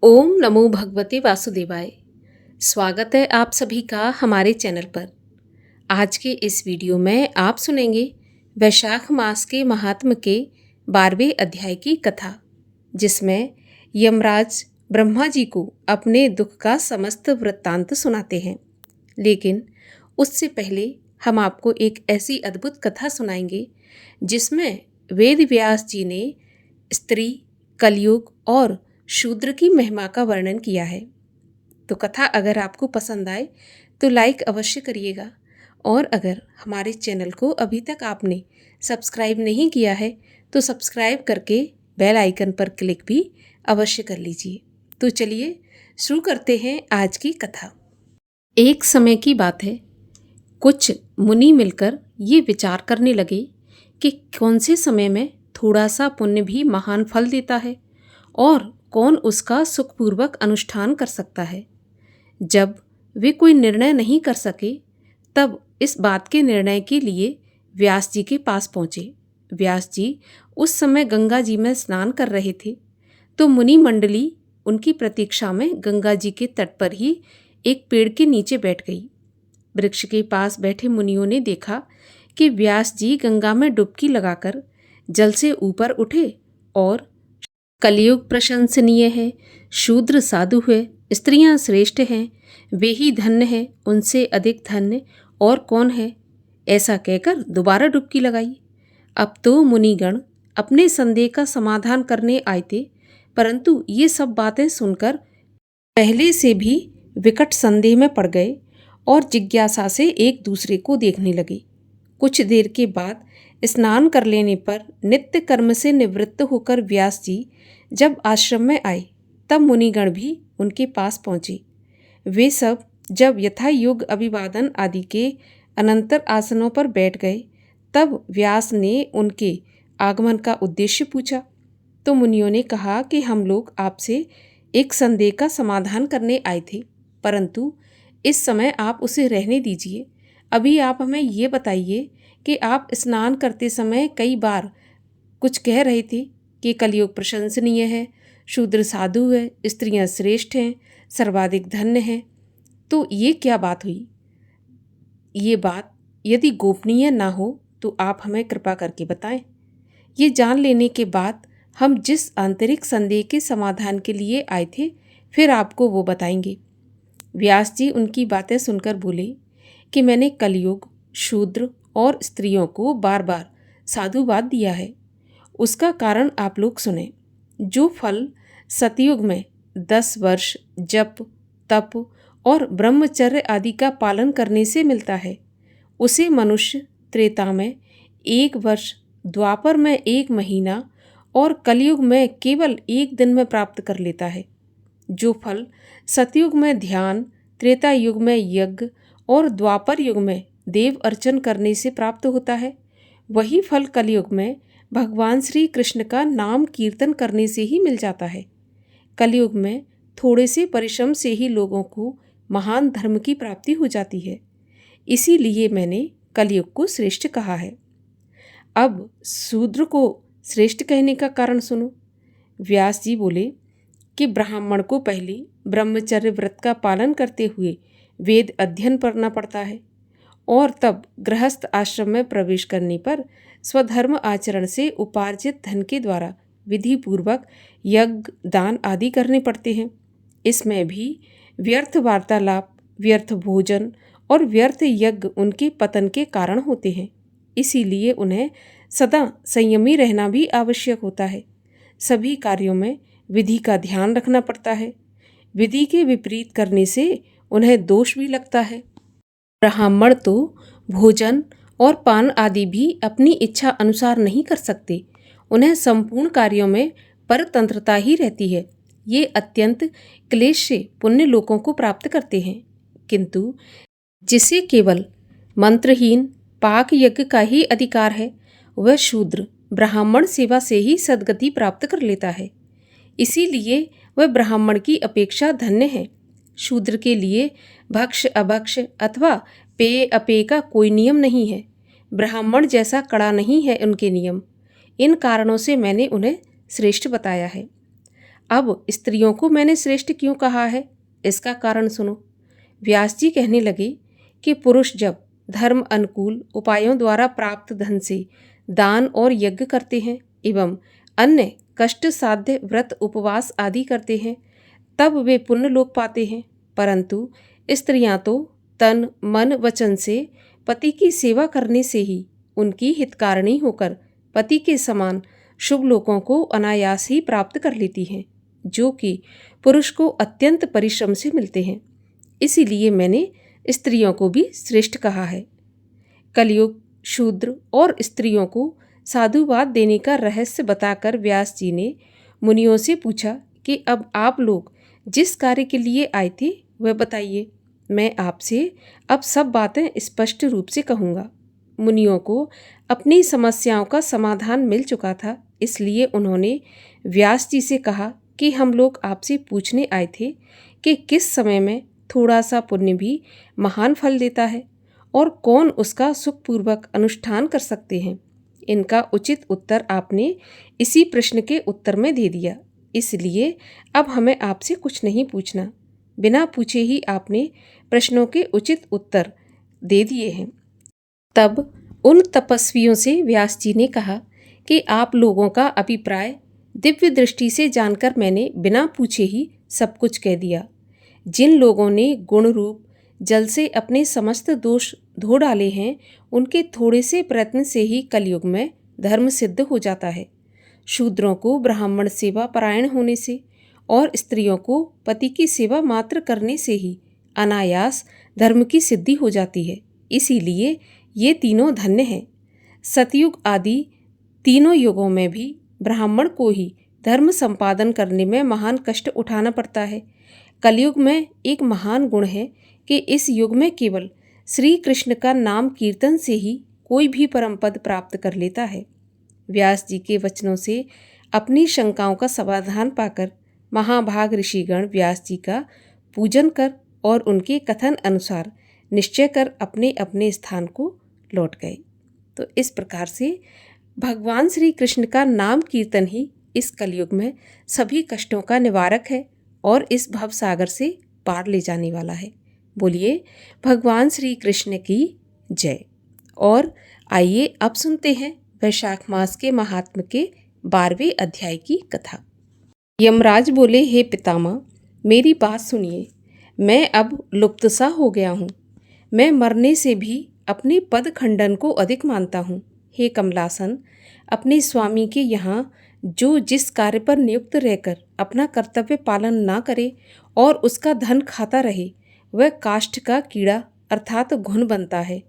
ओम नमो भगवते वासुदेवाय। स्वागत है आप सभी का हमारे चैनल पर। आज के इस वीडियो में आप सुनेंगे वैशाख मास के महात्म के 12वें अध्याय की कथा, जिसमें यमराज ब्रह्मा जी को अपने दुख का समस्त वृत्तांत सुनाते हैं। लेकिन उससे पहले हम आपको एक ऐसी अद्भुत कथा सुनाएंगे जिसमें वेद व्यास जी ने स्त्री, कलयुग और शूद्र की महिमा का वर्णन किया है। तो कथा अगर आपको पसंद आए तो लाइक अवश्य करिएगा, और अगर हमारे चैनल को अभी तक आपने सब्सक्राइब नहीं किया है तो सब्सक्राइब करके बेल आइकन पर क्लिक भी अवश्य कर लीजिए। तो चलिए शुरू करते हैं आज की कथा। एक समय की बात है, कुछ मुनि मिलकर ये विचार करने लगे कि कौन से समय में थोड़ा सा पुण्य भी महान फल देता है और कौन उसका सुखपूर्वक अनुष्ठान कर सकता है। जब वे कोई निर्णय नहीं कर सके तब इस बात के निर्णय के लिए व्यास जी के पास पहुँचे। व्यास जी उस समय गंगा जी में स्नान कर रहे थे, तो मुनि मंडली उनकी प्रतीक्षा में गंगा जी के तट पर ही एक पेड़ के नीचे बैठ गई। वृक्ष के पास बैठे मुनियों ने देखा कि व्यास जी गंगा में डुबकी लगाकर जल से ऊपर उठे और कलयुग प्रशंसनीय है, शूद्र साधु है, स्त्रियां श्रेष्ठ हैं, वे ही धन्य हैं, उनसे अधिक धन्य और कौन है, ऐसा कहकर दोबारा डुबकी लगाई। अब तो मुनिगण अपने संदेह का समाधान करने आए थे, परंतु ये सब बातें सुनकर पहले से भी विकट संदेह में पड़ गए और जिज्ञासा से एक दूसरे को देखने लगे। कुछ देर के बाद स्नान कर लेने पर नित्य कर्म से निवृत्त होकर व्यास जी जब आश्रम में आए तब मुनिगण भी उनके पास पहुँचे। वे सब जब यथा योग अभिवादन आदि के अनंतर आसनों पर बैठ गए तब व्यास ने उनके आगमन का उद्देश्य पूछा। तो मुनियों ने कहा कि हम लोग आपसे एक संदेह का समाधान करने आए थे, परंतु इस समय आप उसे रहने दीजिए। अभी आप हमें ये बताइए कि आप स्नान करते समय कई बार कुछ कह रहे थे कि कलयुग प्रशंसनीय है, शूद्र साधु है, स्त्रियां श्रेष्ठ हैं, सर्वाधिक धन्य हैं। तो ये क्या बात हुई? ये बात यदि गोपनीय ना हो तो आप हमें कृपा करके बताएं। ये जान लेने के बाद हम जिस आंतरिक संदेह के समाधान के लिए आए थे फिर आपको वो बताएंगे। व्यास जी उनकी बातें सुनकर बोले कि मैंने कलयुग, शूद्र और स्त्रियों को बार बार साधुवाद दिया है। उसका कारण आप लोग सुने। जो फल सतयुग में 10 वर्ष जप, तप और ब्रह्मचर्य आदि का पालन करने से मिलता है, उसे मनुष्य त्रेता में 1 वर्ष, द्वापर में 1 महीना और कलयुग में केवल 1 दिन में प्राप्त कर लेता है। जो फल सतयुग में ध्यान, त्रेता युग में यज्ञ और द्वापर युग में देव अर्चन करने से प्राप्त होता है, वही फल कलयुग में भगवान श्री कृष्ण का नाम कीर्तन करने से ही मिल जाता है। कलयुग में थोड़े से परिश्रम से ही लोगों को महान धर्म की प्राप्ति हो जाती है। इसीलिए मैंने कलयुग को श्रेष्ठ कहा है। अब शूद्र को श्रेष्ठ कहने का कारण सुनो। व्यास जी बोले कि ब्राह्मण को पहले ब्रह्मचर्य व्रत का पालन करते हुए वेद अध्ययन करना पड़ता है और तब गृहस्थ आश्रम में प्रवेश करने पर स्वधर्म आचरण से उपार्जित धन के द्वारा विधि पूर्वक यज्ञ, दान आदि करने पड़ते हैं। इसमें भी व्यर्थ वार्तालाप, व्यर्थ भोजन और व्यर्थ यज्ञ उनके पतन के कारण होते हैं। इसीलिए उन्हें सदा संयमी रहना भी आवश्यक होता है। सभी कार्यों में विधि का ध्यान रखना पड़ता है। विधि के विपरीत करने से उन्हें दोष भी लगता है। ब्राह्मण तो भोजन और पान आदि भी अपनी इच्छा अनुसार नहीं कर सकते। उन्हें संपूर्ण कार्यों में परतंत्रता ही रहती है। ये अत्यंत क्लेश से पुण्य लोकों को प्राप्त करते हैं, किंतु जिसे केवल मंत्रहीन पाक यज्ञ का ही अधिकार है वह शूद्र ब्राह्मण सेवा से ही सद्गति प्राप्त कर लेता है। इसीलिए वह ब्राह्मण की अपेक्षा धन्य है। शूद्र के लिए भक्ष अभक्ष अथवा पेय अपेय का कोई नियम नहीं है। ब्राह्मण जैसा कड़ा नहीं है उनके नियम। इन कारणों से मैंने उन्हें श्रेष्ठ बताया है। अब स्त्रियों को मैंने श्रेष्ठ क्यों कहा है, इसका कारण सुनो। व्यास जी कहने लगे कि पुरुष जब धर्म अनुकूल उपायों द्वारा प्राप्त धन से दान और यज्ञ करते हैं एवं अन्य कष्ट साध्य व्रत उपवास आदि करते हैं, तब वे पुण्य लोक पाते हैं। परंतु स्त्रियां तो तन मन वचन से पति की सेवा करने से ही उनकी हितकारिणी होकर पति के समान शुभ लोकों को अनायास ही प्राप्त कर लेती हैं, जो कि पुरुष को अत्यंत परिश्रम से मिलते हैं। इसीलिए मैंने स्त्रियों को भी श्रेष्ठ कहा है। कलयुग शूद्र और स्त्रियों को साधुवाद देने का रहस्य बताकर व्यास जी ने मुनियों से पूछा कि अब आप लोग जिस कार्य के लिए आए थे वह बताइए। मैं आपसे अब सब बातें स्पष्ट रूप से कहूँगा। मुनियों को अपनी समस्याओं का समाधान मिल चुका था, इसलिए उन्होंने व्यास जी से कहा कि हम लोग आपसे पूछने आए थे कि किस समय में थोड़ा सा पुण्य भी महान फल देता है और कौन उसका सुखपूर्वक अनुष्ठान कर सकते हैं। इनका उचित उत्तर आपने इसी प्रश्न के उत्तर में दे दिया, इसलिए अब हमें आपसे कुछ नहीं पूछना। बिना पूछे ही आपने प्रश्नों के उचित उत्तर दे दिए हैं। तब उन तपस्वियों से व्यास जी ने कहा कि आप लोगों का अभिप्राय दिव्य दृष्टि से जानकर मैंने बिना पूछे ही सब कुछ कह दिया। जिन लोगों ने गुण रूप जल से अपने समस्त दोष धो डाले हैं, उनके थोड़े से प्रयत्न से ही कलयुग में धर्म सिद्ध हो जाता है। शूद्रों को ब्राह्मण सेवा परायण होने से और स्त्रियों को पति की सेवा मात्र करने से ही अनायास धर्म की सिद्धि हो जाती है। इसीलिए ये तीनों धन्य हैं। सतयुग आदि तीनों युगों में भी ब्राह्मण को ही धर्म संपादन करने में महान कष्ट उठाना पड़ता है। कलयुग में एक महान गुण है कि इस युग में केवल श्री कृष्ण का नाम कीर्तन से ही कोई भी परम पद प्राप्त कर लेता है। व्यास जी के वचनों से अपनी शंकाओं का समाधान पाकर महाभाग ऋषिगण व्यास जी का पूजन कर और उनके कथन अनुसार निश्चय कर अपने अपने स्थान को लौट गए। तो इस प्रकार से भगवान श्री कृष्ण का नाम कीर्तन ही इस कलयुग में सभी कष्टों का निवारक है और इस भव सागर से पार ले जाने वाला है। बोलिए भगवान श्री कृष्ण की जय। और आइए अब सुनते हैं वैशाख मास के महात्म के 12वें अध्याय की कथा। यमराज बोले, हे पितामह, मेरी बात सुनिए। मैं अब लुप्त सा हो गया हूँ। मैं मरने से भी अपने पद खंडन को अधिक मानता हूँ। हे कमलासन, अपने स्वामी के यहाँ जो जिस कार्य पर नियुक्त रहकर अपना कर्तव्य पालन ना करे और उसका धन खाता रहे, वह काष्ठ का कीड़ा अर्थात घुन बनता है।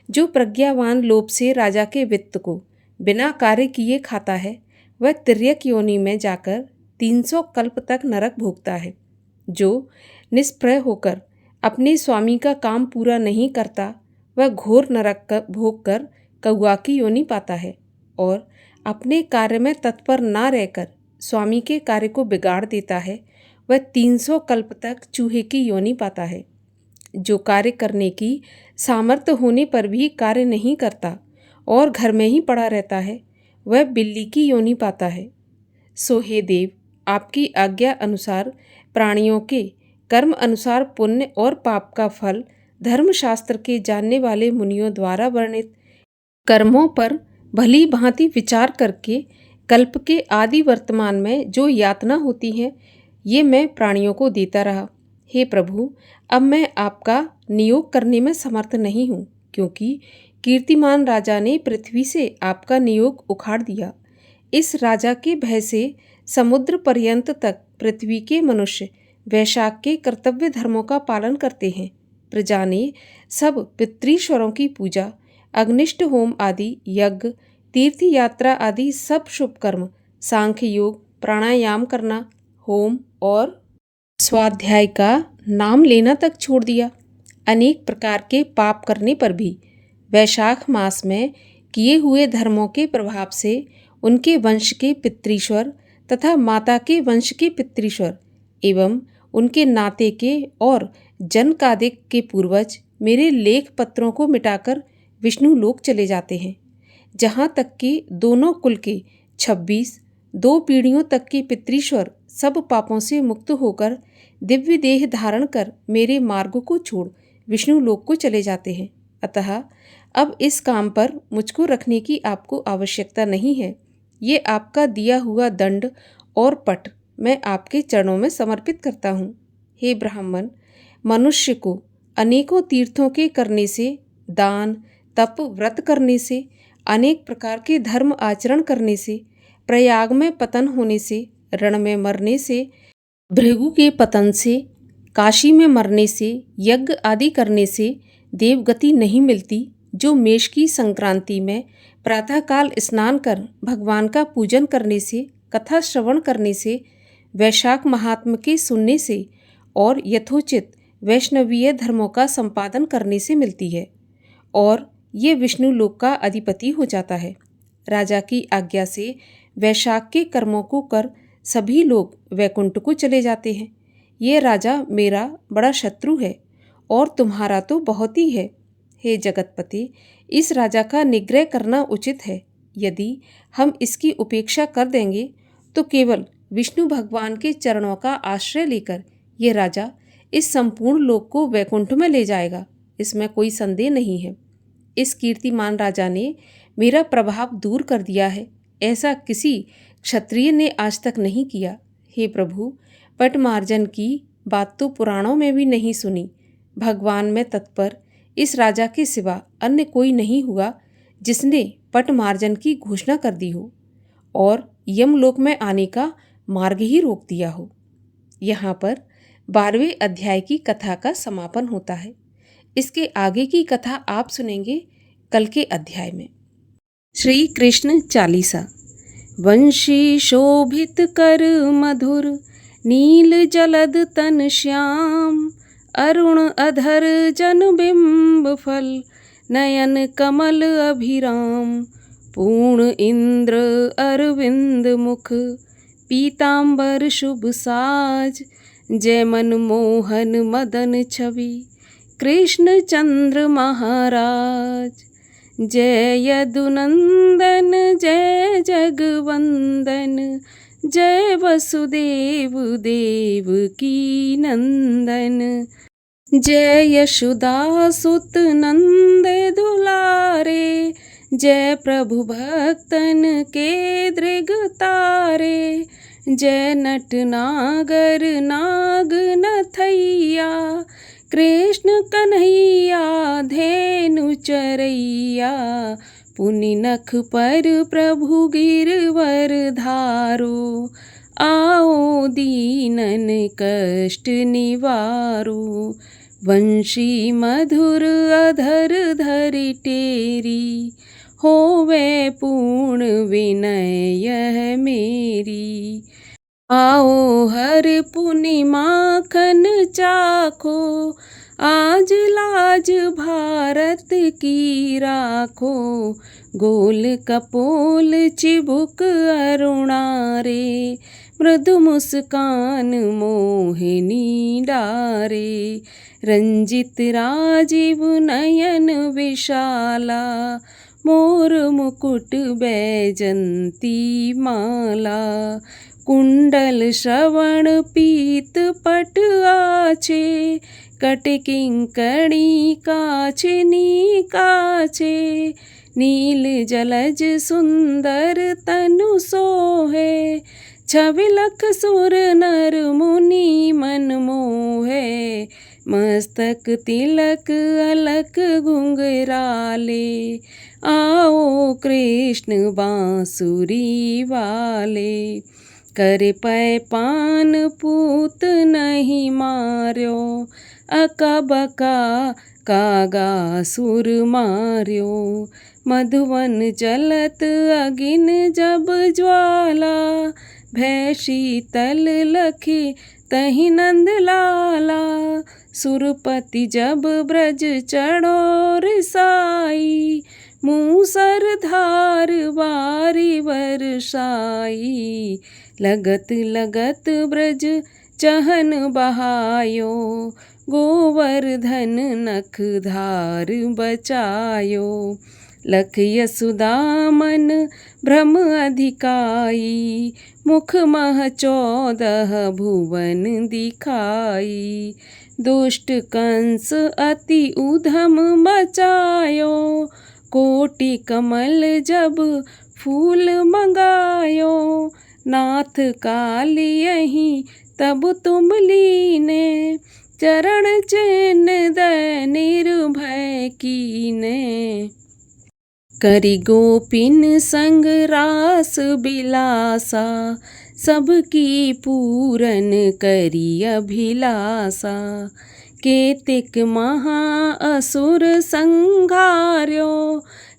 जो प्रज्ञावान लोभ से राजा के वित्त को बिना कार्य किए खाता है, वह तिर्यक योनि में जाकर 300 कल्प तक नरक भोगता है। जो निष्प्रय होकर अपने स्वामी का काम पूरा नहीं करता, वह घोर नरक भोग कर कौआ की योनि पाता है। और अपने कार्य में तत्पर ना रहकर स्वामी के कार्य को बिगाड़ देता है, वह 300 कल्प तक चूहे की योनि पाता है। जो कार्य करने की सामर्थ्य होने पर भी कार्य नहीं करता और घर में ही पड़ा रहता है, वह बिल्ली की योनि पाता है। सो हे देव, आपकी आज्ञा अनुसार प्राणियों के कर्म अनुसार पुण्य और पाप का फल धर्मशास्त्र के जानने वाले मुनियों द्वारा वर्णित कर्मों पर भली भांति विचार करके कल्प के आदि वर्तमान में जो यातना होती है, ये मैं प्राणियों को देता रहा। हे प्रभु, अब मैं आपका नियोग करने में समर्थ नहीं हूँ, क्योंकि कीर्तिमान राजा ने पृथ्वी से आपका नियोग उखाड़ दिया। इस राजा के भय से समुद्र पर्यंत तक पृथ्वी के मनुष्य वैशाख के कर्तव्य धर्मों का पालन करते हैं। प्रजा ने सब पितृश्वरों की पूजा, अग्निष्ट होम आदि यज्ञ, तीर्थ यात्रा आदि सब शुभ कर्म, सांख्य योग, प्राणायाम करना, होम और स्वाध्याय का नाम लेना तक छोड़ दिया। अनेक प्रकार के पाप करने पर भी वैशाख मास में किए हुए धर्मों के प्रभाव से उनके वंश के पितृश्वर तथा माता के वंश के पितृश्वर एवं उनके नाते के और जनकादिक के पूर्वज मेरे लेख पत्रों को मिटाकर विष्णु लोक चले जाते हैं। जहाँ तक कि दोनों कुल के 26 2 पीढ़ियों तक के पितृश्वर सब पापों से मुक्त होकर दिव्य देह धारण कर मेरे मार्ग को छोड़ विष्णु लोक को चले जाते हैं। अतः अब इस काम पर मुझको रखने की आपको आवश्यकता नहीं है। ये आपका दिया हुआ दंड और पट मैं आपके चरणों में समर्पित करता हूँ। हे ब्राह्मण, मनुष्य को अनेकों तीर्थों के करने से, दान तप व्रत करने से, अनेक प्रकार के धर्म आचरण करने से, प्रयाग में पतन होने से, रण में मरने से, भृगु के पतन से, काशी में मरने से, यज्ञ आदि करने से देवगति नहीं मिलती। जो मेष की संक्रांति में प्रातःकाल स्नान कर भगवान का पूजन करने से, कथा श्रवण करने से, वैशाख महात्म के सुनने से और यथोचित वैष्णवीय धर्मों का संपादन करने से मिलती है और ये विष्णु लोक का अधिपति हो जाता है। राजा की आज्ञा से वैशाख के कर्मों को कर सभी लोग वैकुंठ को चले जाते हैं। ये राजा मेरा बड़ा शत्रु है और तुम्हारा तो बहुत ही है। हे जगतपति, इस राजा का निग्रह करना उचित है। यदि हम इसकी उपेक्षा कर देंगे तो केवल विष्णु भगवान के चरणों का आश्रय लेकर ये राजा इस संपूर्ण लोक को वैकुंठ में ले जाएगा, इसमें कोई संदेह नहीं है। इस कीर्तिमान राजा ने मेरा प्रभाव दूर कर दिया है, ऐसा किसी क्षत्रिय ने आज तक नहीं किया। हे प्रभु, पटमार्जन की बात तो पुराणों में भी नहीं सुनी। भगवान में तत्पर इस राजा के सिवा अन्य कोई नहीं हुआ जिसने पटमार्जन की घोषणा कर दी हो और यमलोक में आने का मार्ग ही रोक दिया हो। यहाँ पर 12वें अध्याय की कथा का समापन होता है। इसके आगे की कथा आप सुनेंगे कल के अध्याय में। श्री कृष्ण चालीसा। वंशी शोभित कर मधुर, नील जलद तन श्याम, अरुण अधर जन बिंब फल, नयन कमल अभिराम, पूर्ण इंद्र अरविंद मुख, पीतांबर शुभ साज, जय मन मोहन मदन छवि, कृष्ण चंद्र महाराज। जय यदुनंदन जय जगवंदन, जय वसुदेव देव की नंदन, जय यशोदा सुत नंद दुलारे, जय प्रभु भक्तन के दृग तारे, जय नट नागर नाग नथैया, कृष्ण कन्हैया धेनु चरैया, पुनि नख पर प्रभु गिरवर धारो, आओ दीनन कष्ट निवारो, वंशी मधुर अधर धरि टेरी, होवे पूर्ण विनय यह मेरी, आओ हर पुनि माखन चाखो, आज लाज भारत की राखो, गोल कपोल चिबुक अरुणारे, मृदु मुस्कान मोहिनी डारे, रंजित राजीव नयन विशाला, मोर मुकुट बैजंती माला, कुंडल श्रवण पीत पट आछे, कट किंकणी काछनी काछे, नील जलज सुंदर तनु सोहे, छवि लख सुर नर मुनि मन मोहे, मस्तक तिलक अलक घुंघराले, आओ कृष्ण बांसुरी वाले, करे पै पान पूत नहीं मार्यो, अका बका कागा सुर मार्यो, मधुवन जलत अगिन जब ज्वाला, भय शीतल लखी तहि नंद लाला, सुरपति जब ब्रज चढ़ो रिसाई, मूसर धार बारी बरसाई, लगत लगत ब्रज चहन बहायो, गोवर्धन नख धार बचायो, लख यशुदामन भ्रम अधिकाई, मुख मह 14 भुवन दिखाई। दुष्ट कंस अति उधम मचायो, कोटि कमल जब फूल मंगायो। नाथ काल यहीं तब तुम लीने, चरण चिन्ह दय निर्भय कीने। करि गोपिन संग रास बिलासा, सबकी पूरन करी अभिलाषा। केतिक महा असुर संघार्यो,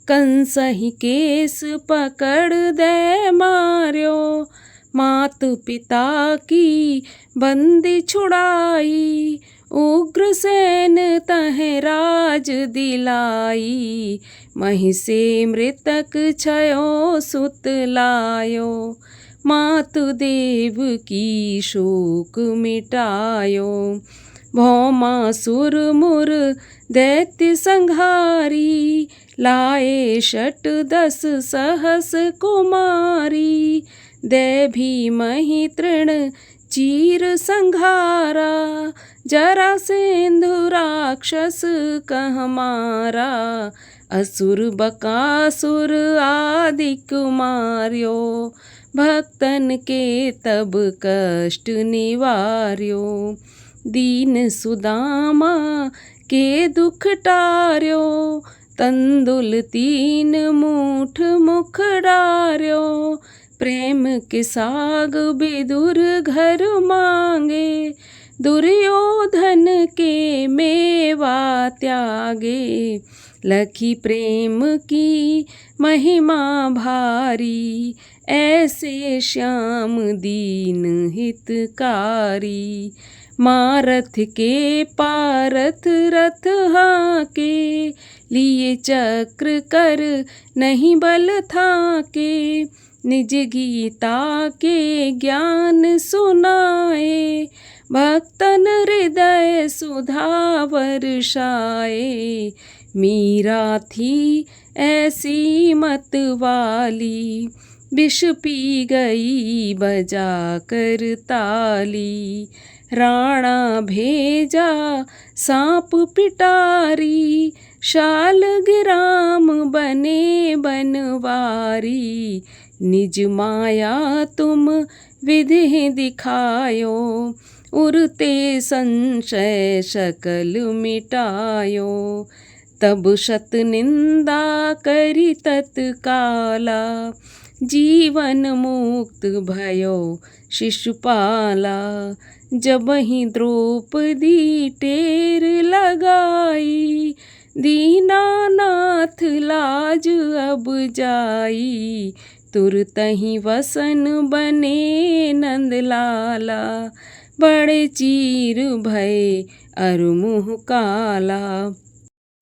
कंसहि केस पकड़ दे मार्यो। मात पिता की बंदी छुड़ाई, उग्रसेन तह राज दिलाई। महिषे मृतक छयो सुत लायो, मातु देव की शोक मिटायो। भौमासुर मुर दैत्य संहारी, लाए 10 सहस कुमारी। दे भीमहि तृण चीर संघारा, जरासेंधु राक्षस कह मारा। असुर बकासुर आदिक मार्यो, भक्तन के तब कष्ट निवार्यो। दीन सुदामा के दुख टार्यो, तंदुल 3 मूठ मुख डार्यो। प्रेम के साग विदुर घर मांगे, दुर्योधन के मेवा त्यागे। लखी प्रेम की महिमा भारी, ऐसे श्याम दीन हितकारी। मारथ के पारथ रथ हाके, लिए चक्र कर नहीं बल थाके। निज गीता के ज्ञान सुनाए, भक्तन हृदय सुधा वर्षाए। मीरा थी ऐसी मत वाली, विष पी गई बजा कर ताली। राणा भेजा सांप पिटारी, शालग्राम बने बनवारी। निज माया तुम विधि दिखायो, उरते संशय सकल मिटायो। तब शत निंदा करी तत्काला, जीवन मुक्त भयो शिशुपाला। जबहि द्रौपदी टेर लगाई, दीनानाथ लाज अब जाई। तुरतहि वसन बने नंदलाला, बड़े चीर भय अरु मुँह काला।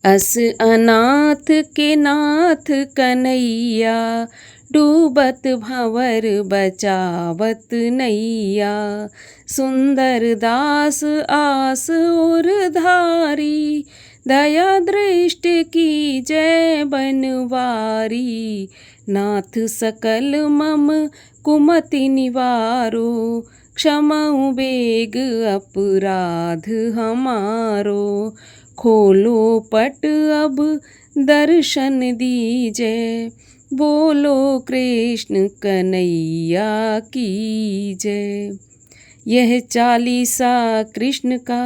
अस अनाथ के नाथ कन्हैया, डूबत भंवर बचावत नैया। सुंदर दास आस उर धारी, दया दृष्टि की जय बनवारी। नाथ सकल मम कुमति निवारो, क्षमाउ बेग अपराध हमारो। खोलो पट अब दर्शन दीजे, बोलो कृष्ण कन्हैया की जय। यह 40 कृष्ण का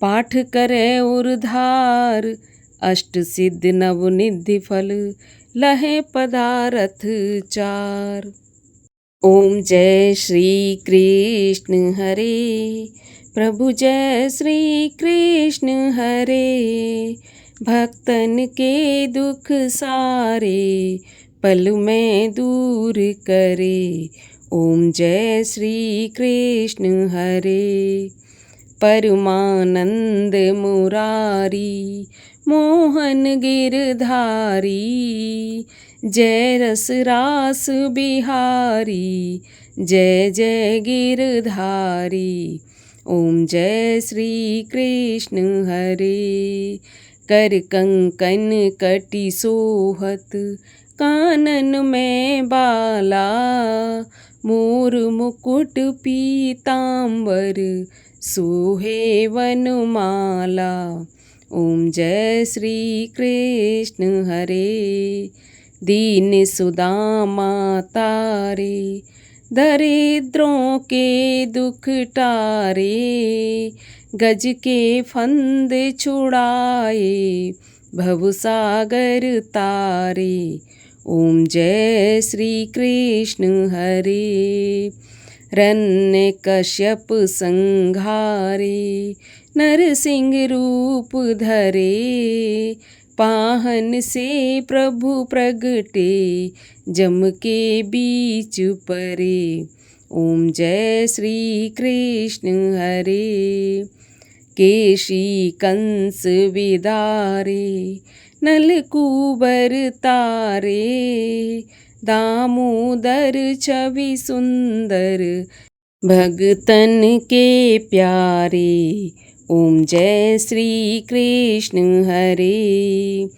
पाठ करे उर्धार, अष्ट सिद्ध नवनिधि फल लहे पदारथ 4। ओम जय श्री कृष्ण हरे, प्रभु जय श्री कृष्ण हरे। भक्तन के दुख सारे पल में दूर करे, ओम जय श्री कृष्ण हरे। परमानंद मुरारी, मोहन गिरधारी। जय रस रास बिहारी, जय जय गिरधारी। ओम जय श्री कृष्ण हरे। कर कंकन कटी सोहत कानन में बाला, मोर मुकुट पीतांबर सोहे वनमाला। ओम जय श्री कृष्ण हरे। दीन सुदामा तारे, दरिद्रों के दुख टारे, गज के फंद छुड़ाए भवसागर तारे। ओम जय श्री कृष्ण हरे। रण्य कश्यप संघारे, नरसिंह रूप धरे, पाहन से प्रभु प्रगटे जम के बीच परे। ओम जय श्री कृष्ण हरे। केशी कंस विदारे, नलकूबर तारे, दामोदर छवि सुंदर भगतन के प्यारे। ओम जय श्री कृष्ण हरे।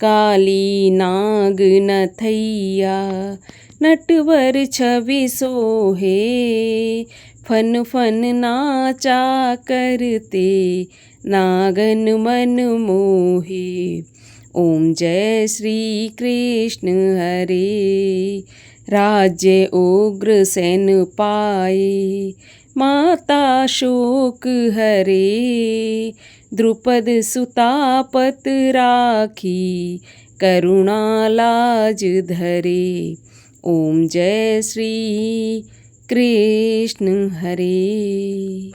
काली नाग नथैया, नटवर छवि सोहे, फन फन नाचा करते नागन मन मोहे। ओम जय श्री कृष्ण हरे। राज्य उग्र सेन पाए, माता शोक हरे, द्रुपद सुता पत राखी, करुणा लाज धरे। ओम जय श्री कृष्ण हरे।